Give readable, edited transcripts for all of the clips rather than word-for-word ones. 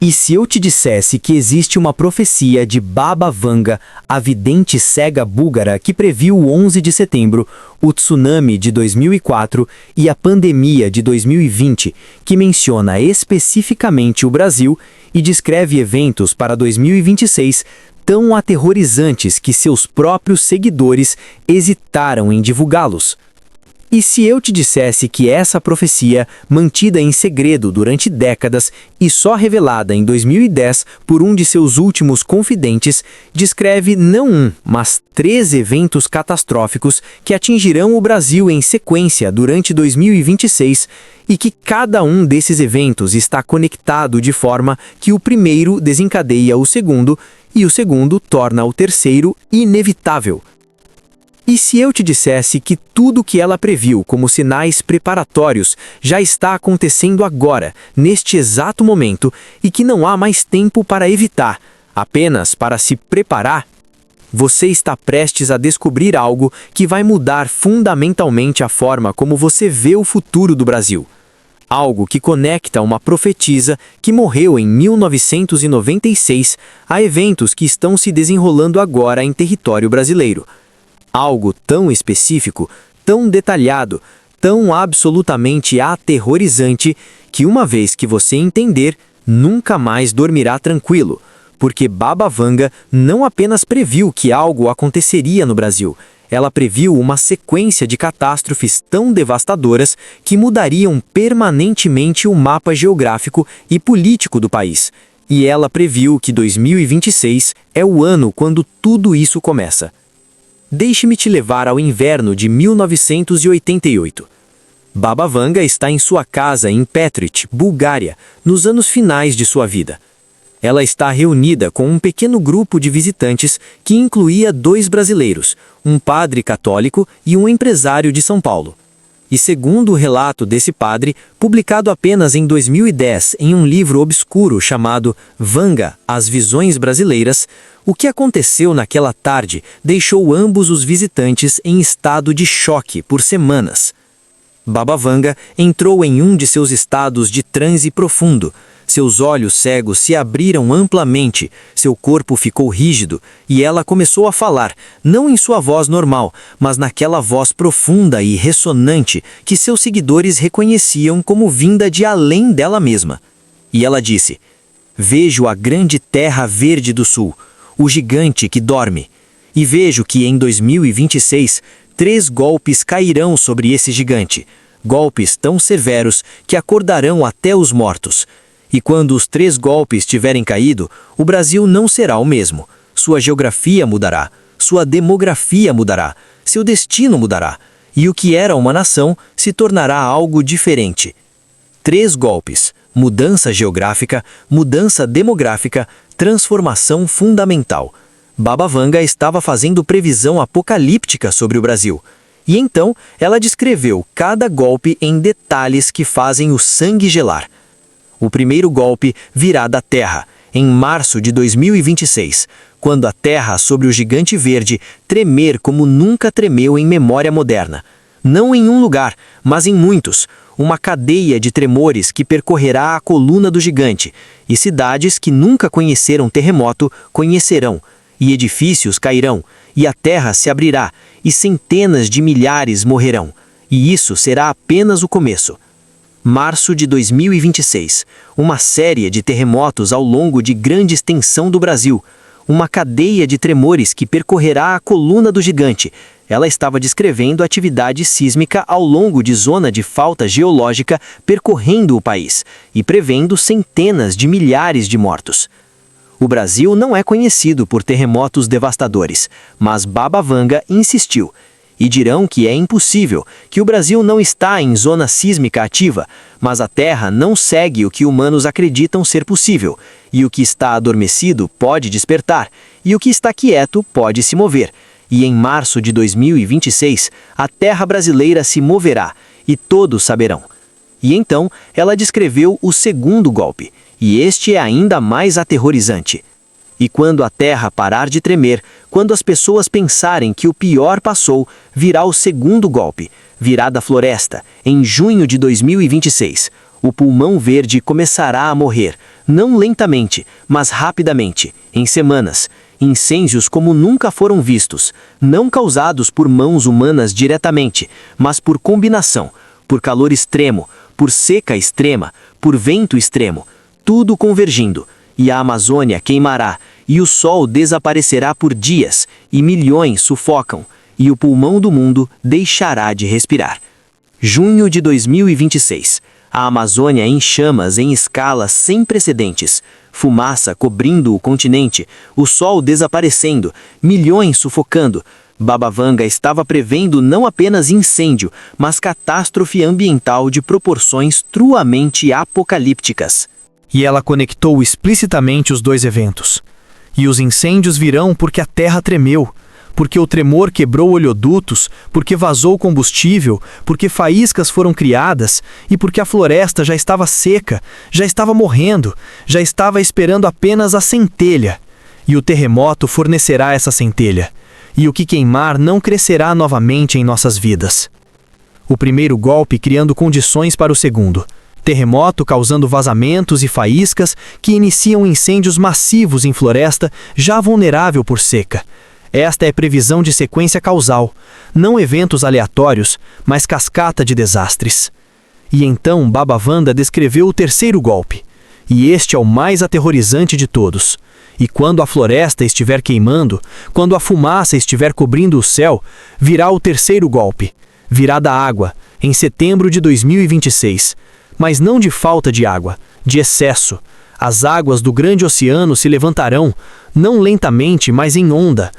E se eu te dissesse que existe uma profecia de Baba Vanga, a vidente cega búlgara que previu o 11 de setembro, o tsunami de 2004 e a pandemia de 2020, que menciona especificamente o Brasil e descreve eventos para 2026 tão aterrorizantes que seus próprios seguidores hesitaram em divulgá-los? E se eu te dissesse que essa profecia, mantida em segredo durante décadas e só revelada em 2010 por um de seus últimos confidentes, descreve não um, mas 3 eventos catastróficos que atingirão o Brasil em sequência durante 2026 e que cada um desses eventos está conectado de forma que o primeiro desencadeia o segundo e o segundo torna o terceiro inevitável? E se eu te dissesse que tudo que ela previu como sinais preparatórios já está acontecendo agora, neste exato momento, e que não há mais tempo para evitar, apenas para se preparar? Você está prestes a descobrir algo que vai mudar fundamentalmente a forma como você vê o futuro do Brasil. Algo que conecta uma profetisa que morreu em 1996 a eventos que estão se desenrolando agora em território brasileiro. Algo tão específico, tão detalhado, tão absolutamente aterrorizante, que uma vez que você entender, nunca mais dormirá tranquilo, porque Baba Vanga não apenas previu que algo aconteceria no Brasil, ela previu uma sequência de catástrofes tão devastadoras que mudariam permanentemente o mapa geográfico e político do país. E ela previu que 2026 é o ano quando tudo isso começa. Deixe-me te levar ao inverno de 1988. Baba Vanga está em sua casa em Petrić, Bulgária, nos anos finais de sua vida. Ela está reunida com um pequeno grupo de visitantes que incluía 2 brasileiros, um padre católico e um empresário de São Paulo. E segundo o relato desse padre, publicado apenas em 2010 em um livro obscuro chamado Vanga, As Visões Brasileiras, o que aconteceu naquela tarde deixou ambos os visitantes em estado de choque por semanas. Baba Vanga entrou em um de seus estados de transe profundo. Seus olhos cegos se abriram amplamente, seu corpo ficou rígido e ela começou a falar, não em sua voz normal, mas naquela voz profunda e ressonante que seus seguidores reconheciam como vinda de além dela mesma. E ela disse: "Vejo a grande terra verde do sul, o gigante que dorme, e vejo que em 2026 3 golpes cairão sobre esse gigante, golpes tão severos que acordarão até os mortos. E quando os 3 golpes tiverem caído, o Brasil não será o mesmo. Sua geografia mudará, sua demografia mudará, seu destino mudará, e o que era uma nação se tornará algo diferente. 3 golpes, mudança geográfica, mudança demográfica, transformação fundamental." Baba Vanga estava fazendo previsão apocalíptica sobre o Brasil. E então ela descreveu cada golpe em detalhes que fazem o sangue gelar. O primeiro golpe virá da Terra, em março de 2026, quando a Terra sobre o gigante verde tremer como nunca tremeu em memória moderna. Não em um lugar, mas em muitos. Uma cadeia de tremores que percorrerá a coluna do gigante, e cidades que nunca conheceram terremoto conhecerão, e edifícios cairão, e a terra se abrirá, e centenas de milhares morrerão. E isso será apenas o começo. Março de 2026, uma série de terremotos ao longo de grande extensão do Brasil, uma cadeia de tremores que percorrerá a coluna do gigante. Ela estava descrevendo atividade sísmica ao longo de zona de falta geológica percorrendo o país e prevendo centenas de milhares de mortos. O Brasil não é conhecido por terremotos devastadores, mas Baba Vanga insistiu. E dirão que é impossível, que o Brasil não está em zona sísmica ativa, mas a Terra não segue o que humanos acreditam ser possível, e o que está adormecido pode despertar, e o que está quieto pode se mover. E em março de 2026, a Terra brasileira se moverá, e todos saberão. E então, ela descreveu o segundo golpe, e este é ainda mais aterrorizante. E quando a terra parar de tremer, quando as pessoas pensarem que o pior passou, virá o segundo golpe, virá da floresta, em junho de 2026. o pulmão verde começará a morrer, não lentamente, mas rapidamente, em semanas. Incêndios como nunca foram vistos, não causados por mãos humanas diretamente, mas por combinação, por calor extremo, por seca extrema, por vento extremo, tudo convergindo, e a Amazônia queimará, e o sol desaparecerá por dias, e milhões sufocam, e o pulmão do mundo deixará de respirar. Junho de 2026. A Amazônia em chamas em escala sem precedentes. Fumaça cobrindo o continente, o sol desaparecendo, milhões sufocando. Baba Vanga estava prevendo não apenas incêndio, mas catástrofe ambiental de proporções truamente apocalípticas. E ela conectou explicitamente os dois eventos. E os incêndios virão porque a terra tremeu, porque o tremor quebrou oleodutos, porque vazou combustível, porque faíscas foram criadas e porque a floresta já estava seca, já estava morrendo, já estava esperando apenas a centelha. E o terremoto fornecerá essa centelha. E o que queimar não crescerá novamente em nossas vidas. O primeiro golpe criando condições para o segundo. Terremoto causando vazamentos e faíscas que iniciam incêndios massivos em floresta já vulnerável por seca. Esta é previsão de sequência causal, não eventos aleatórios, mas cascata de desastres. E então Baba Vanga descreveu o terceiro golpe. E este é o mais aterrorizante de todos. E quando a floresta estiver queimando, quando a fumaça estiver cobrindo o céu, virá o terceiro golpe. Virá da água, em setembro de 2026. Mas não de falta de água, de excesso. As águas do grande oceano se levantarão, não lentamente, mas em onda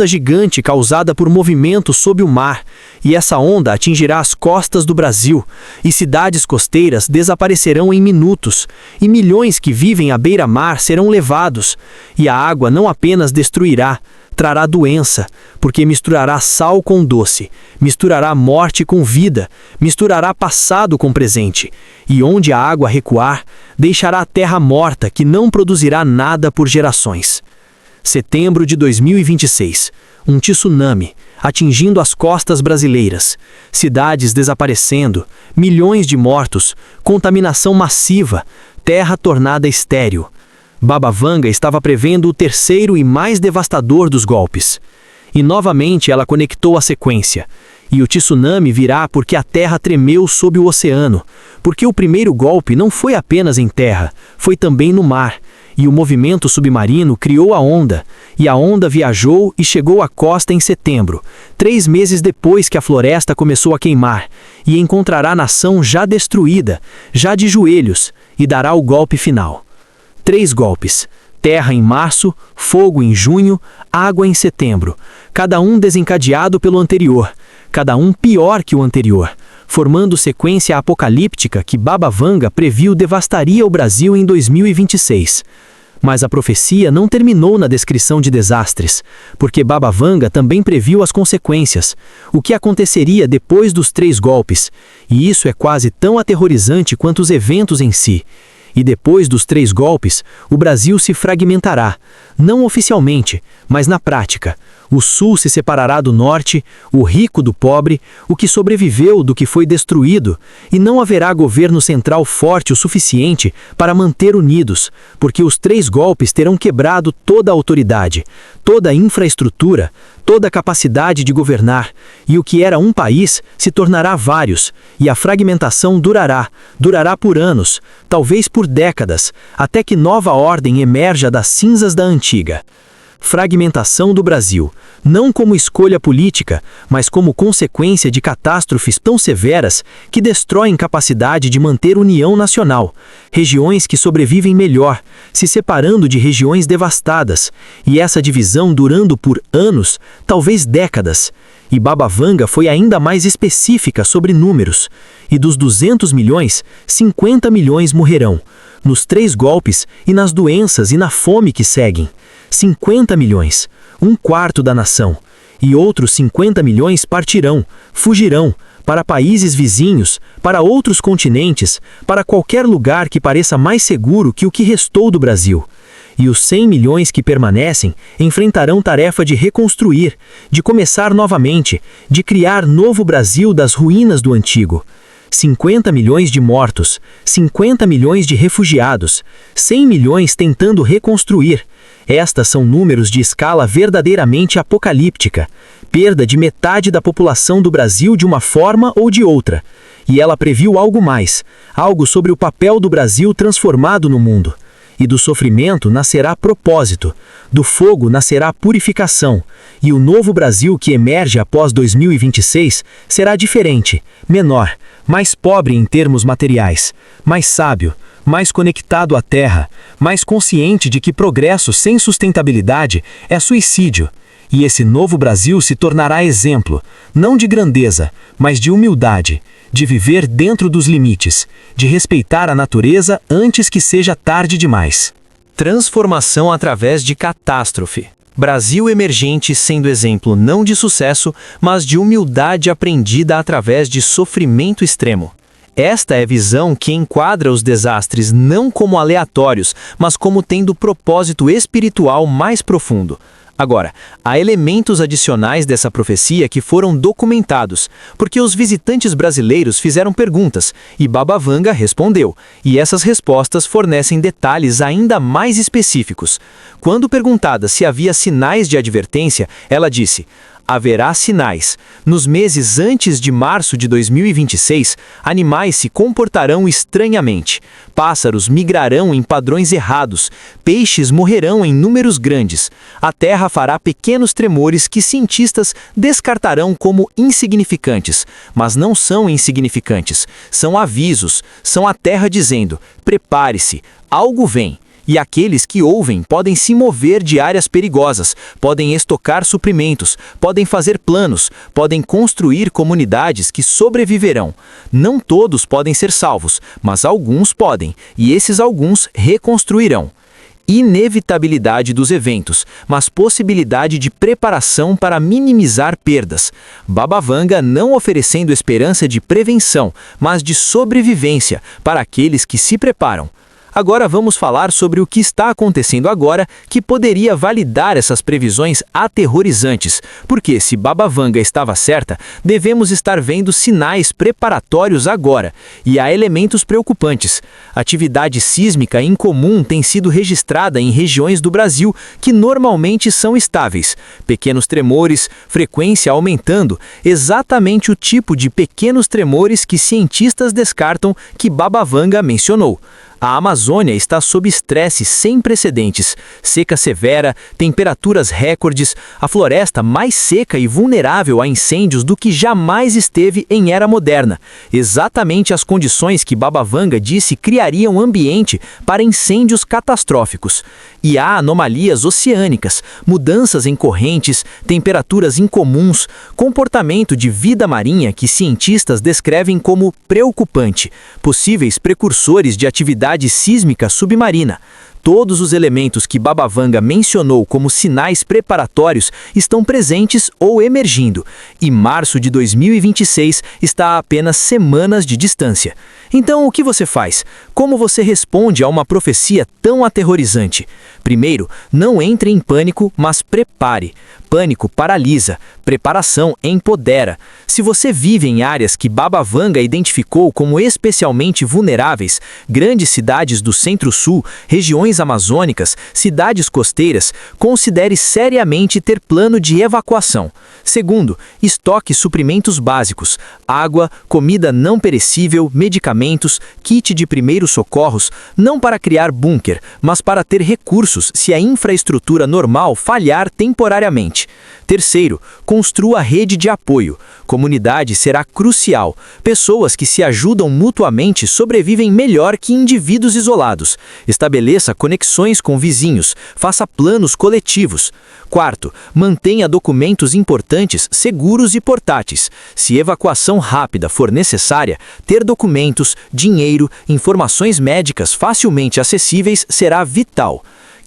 gigante causada por movimento sob o mar, e essa onda atingirá as costas do Brasil, e cidades costeiras desaparecerão em minutos, e milhões que vivem à beira-mar serão levados, e a água não apenas destruirá, trará doença, porque misturará sal com doce, misturará morte com vida, misturará passado com presente, e onde a água recuar, deixará a terra morta que não produzirá nada por gerações. Setembro de 2026. Um tsunami, atingindo as costas brasileiras, cidades desaparecendo, milhões de mortos, contaminação massiva, terra tornada estéril. Baba Vanga estava prevendo o terceiro e mais devastador dos golpes. E novamente ela conectou a sequência. E o tsunami virá porque a terra tremeu sob o oceano, porque o primeiro golpe não foi apenas em terra, foi também no mar. E o movimento submarino criou a onda, e a onda viajou e chegou à costa em setembro, 3 meses depois que a floresta começou a queimar, e encontrará a nação já destruída, já de joelhos, e dará o golpe final. 3 golpes: terra em março, fogo em junho, água em setembro, cada um desencadeado pelo anterior, cada um pior que o anterior, formando sequência apocalíptica que Baba Vanga previu devastaria o Brasil em 2026. Mas a profecia não terminou na descrição de desastres, porque Baba Vanga também previu as consequências, o que aconteceria depois dos 3 golpes, e isso é quase tão aterrorizante quanto os eventos em si. E depois dos 3 golpes, o Brasil se fragmentará, não oficialmente, mas na prática. O Sul se separará do Norte, o rico do pobre, o que sobreviveu do que foi destruído, e não haverá governo central forte o suficiente para manter unidos, porque os 3 golpes terão quebrado toda a autoridade, toda a infraestrutura, toda a capacidade de governar, e o que era um país se tornará vários, e a fragmentação durará por anos, talvez por décadas, até que nova ordem emerja das cinzas da antiga. Fragmentação do Brasil, não como escolha política, mas como consequência de catástrofes tão severas que destroem capacidade de manter união nacional, regiões que sobrevivem melhor, se separando de regiões devastadas, e essa divisão durando por anos, talvez décadas. E Baba Vanga foi ainda mais específica sobre números, e dos 200 milhões, 50 milhões morrerão, nos 3 golpes e nas doenças e na fome que seguem. 50 milhões, 1/4 da nação, e outros 50 milhões partirão, fugirão, para países vizinhos, para outros continentes, para qualquer lugar que pareça mais seguro que o que restou do Brasil. E os 100 milhões que permanecem enfrentarão tarefa de reconstruir, de começar novamente, de criar novo Brasil das ruínas do antigo. 50 milhões de mortos, 50 milhões de refugiados, 100 milhões tentando reconstruir. Estas são números de escala verdadeiramente apocalíptica. Perda de metade da população do Brasil de uma forma ou de outra. E ela previu algo mais, algo sobre o papel do Brasil transformado no mundo. E do sofrimento nascerá propósito, do fogo nascerá purificação, e o novo Brasil que emerge após 2026 será diferente, menor, mais pobre em termos materiais, mais sábio, mais conectado à terra, mais consciente de que progresso sem sustentabilidade é suicídio. E esse novo Brasil se tornará exemplo, não de grandeza, mas de humildade, de viver dentro dos limites, de respeitar a natureza antes que seja tarde demais. Transformação através de catástrofe. Brasil emergente sendo exemplo não de sucesso, mas de humildade aprendida através de sofrimento extremo. Esta é a visão que enquadra os desastres não como aleatórios, mas como tendo propósito espiritual mais profundo. Agora, há elementos adicionais dessa profecia que foram documentados, porque os visitantes brasileiros fizeram perguntas e Baba Vanga respondeu, e essas respostas fornecem detalhes ainda mais específicos. Quando perguntada se havia sinais de advertência, ela disse: haverá sinais. Nos meses antes de março de 2026, animais se comportarão estranhamente. Pássaros migrarão em padrões errados. Peixes morrerão em números grandes. A Terra fará pequenos tremores que cientistas descartarão como insignificantes. Mas não são insignificantes. São avisos. São a Terra dizendo: prepare-se, algo vem. E aqueles que ouvem podem se mover de áreas perigosas, podem estocar suprimentos, podem fazer planos, podem construir comunidades que sobreviverão. Não todos podem ser salvos, mas alguns podem, e esses alguns reconstruirão. Inevitabilidade dos eventos, mas possibilidade de preparação para minimizar perdas. Baba Vanga não oferecendo esperança de prevenção, mas de sobrevivência para aqueles que se preparam. Agora vamos falar sobre o que está acontecendo agora que poderia validar essas previsões aterrorizantes, porque se Baba Vanga estava certa, devemos estar vendo sinais preparatórios agora, e há elementos preocupantes. Atividade sísmica incomum tem sido registrada em regiões do Brasil que normalmente são estáveis. Pequenos tremores, frequência aumentando, exatamente o tipo de pequenos tremores que cientistas descartam que Baba Vanga mencionou. A Amazônia está sob estresse sem precedentes, seca severa, temperaturas recordes, a floresta mais seca e vulnerável a incêndios do que jamais esteve em era moderna. Exatamente as condições que Baba Vanga disse criariam ambiente para incêndios catastróficos. E há anomalias oceânicas, mudanças em correntes, temperaturas incomuns, comportamento de vida marinha que cientistas descrevem como preocupante, possíveis precursores de atividade sísmica submarina. Todos os elementos que Baba Vanga mencionou como sinais preparatórios estão presentes ou emergindo, e março de 2026 está a apenas semanas de distância. Então, o que você faz? Como você responde a uma profecia tão aterrorizante? Primeiro, não entre em pânico, mas prepare. Pânico paralisa, preparação empodera. Se você vive em áreas que Baba Vanga identificou como especialmente vulneráveis, grandes cidades do Centro-Sul, regiões amazônicas, cidades costeiras, considere seriamente ter plano de evacuação. Segundo, estoque suprimentos básicos, água, comida não perecível, medicamentos, kit de primeiros socorros, não para criar bunker, mas para ter recursos se a infraestrutura normal falhar temporariamente. Terceiro, construa rede de apoio. Comunidade será crucial. Pessoas que se ajudam mutuamente sobrevivem melhor que indivíduos isolados. Estabeleça conexões com vizinhos. Faça planos coletivos. Quarto, mantenha documentos importantes seguros e portáteis. Se evacuação rápida for necessária, ter documentos, dinheiro, informações médicas facilmente acessíveis será vital.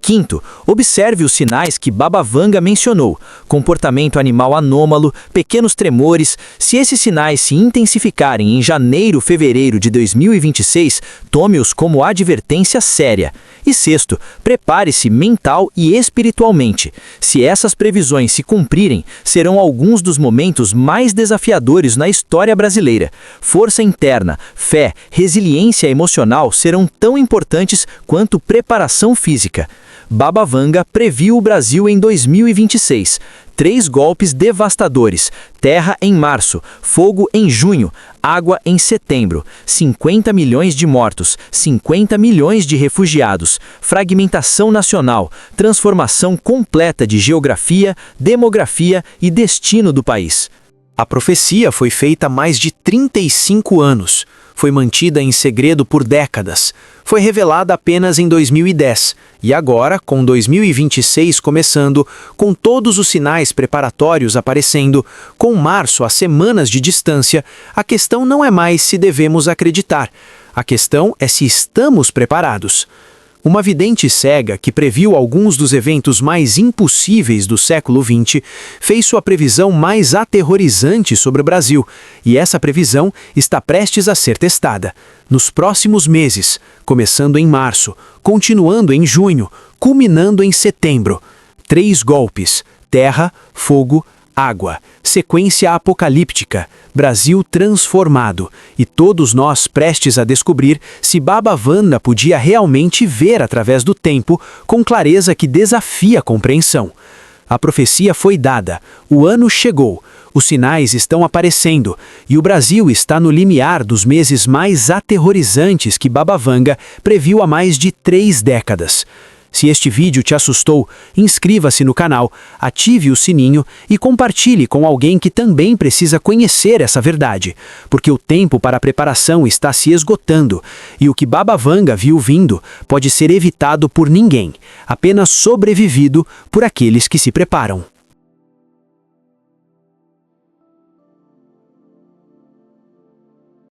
Quinto, observe os sinais que Baba Vanga mencionou: comportamento animal anômalo, pequenos tremores. Se esses sinais se intensificarem em janeiro, fevereiro de 2026, tome-os como advertência séria. E sexto, prepare-se mental e espiritualmente. Se essas previsões se cumprirem, serão alguns dos momentos mais desafiadores na história brasileira. Força interna, fé, resiliência emocional serão tão importantes quanto preparação física. Baba Vanga previu o Brasil em 2026. 3 golpes devastadores: terra em março, fogo em junho, água em setembro, 50 milhões de mortos, 50 milhões de refugiados, fragmentação nacional, transformação completa de geografia, demografia e destino do país. A profecia foi feita há mais de 35 anos. Foi mantida em segredo por décadas. Foi revelada apenas em 2010. E agora, com 2026 começando, com todos os sinais preparatórios aparecendo, com março a semanas de distância, a questão não é mais se devemos acreditar. A questão é se estamos preparados. Uma vidente cega que previu alguns dos eventos mais impossíveis do século XX fez sua previsão mais aterrorizante sobre o Brasil, e essa previsão está prestes a ser testada. Nos próximos meses, começando em março, continuando em junho, culminando em setembro. 3 golpes: terra, fogo, água. Sequência apocalíptica. Brasil transformado. E todos nós prestes a descobrir se Baba Vanga podia realmente ver através do tempo com clareza que desafia a compreensão. A profecia foi dada. O ano chegou. Os sinais estão aparecendo. E o Brasil está no limiar dos meses mais aterrorizantes que Baba Vanga previu há mais de 3 décadas. Se este vídeo te assustou, inscreva-se no canal, ative o sininho e compartilhe com alguém que também precisa conhecer essa verdade, porque o tempo para a preparação está se esgotando e o que Baba Vanga viu vindo pode ser evitado por ninguém, apenas sobrevivido por aqueles que se preparam.